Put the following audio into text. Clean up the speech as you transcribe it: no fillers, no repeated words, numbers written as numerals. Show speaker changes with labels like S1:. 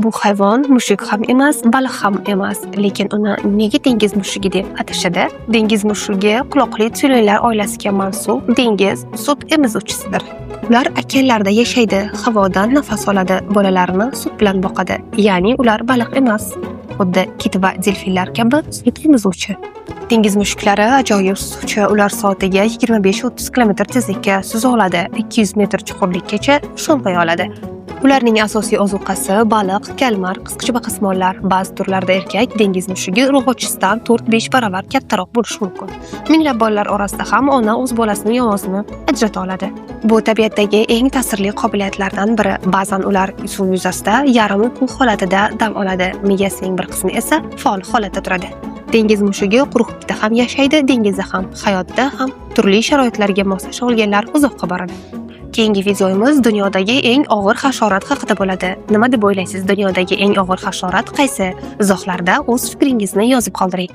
S1: Bu hayvon mushuk ham emas, baliq ham emas, lekin uni nega dengiz mushugi deb atashadi? Dengiz mushugi quloqli tyulenlar oilasiga mansub dengiz sut emizuvchisidir. Ular okeanlarda yashaydi, havodan nafas oladi, bolalarini sut bilan boqadi. Ya'ni ular baliq emas, xuddi kit va delfinlar kabi sut emizuvchi. Dengiz mushuklari ajoyib suzuvchi, ular soatiga 25-30 km tezlikka suza oladi, 200 metr chuqurlikkacha sho'ng'ay oladi. Ularning asosiy ozuqasi baliq, kalmar, qisqichbaqasmonlar. Ba'zi turlarda erkak dengiz mushugi urg'ochisidan 4-5 baravar kattaroq bo'lishi mumkin. Minglab bolalar orasida ham ona o'z bolasining ovozini ajrata oladi. Bu tabiatdagi eng ta'sirli qobiliyatlardan biri. Ba'zan ular suv yuzasida yarim uyqu holatida dam oladi, miyasining bir qismi esa faol holatda turadi. Dengiz mushugi quruqlikda ham yashaydi, dengizda ham, hayotda ham turli sharoitlarga moslasha olganlar uzoqqa boradi. Keyingi videomiz dunyodagi eng og'ir hasharot haqida bo'ladi. Nima deb o'ylaysiz? Dunyodagi eng og'ir hasharot qaysi? Izohlarda o'z fikringizni yozib qoldiring.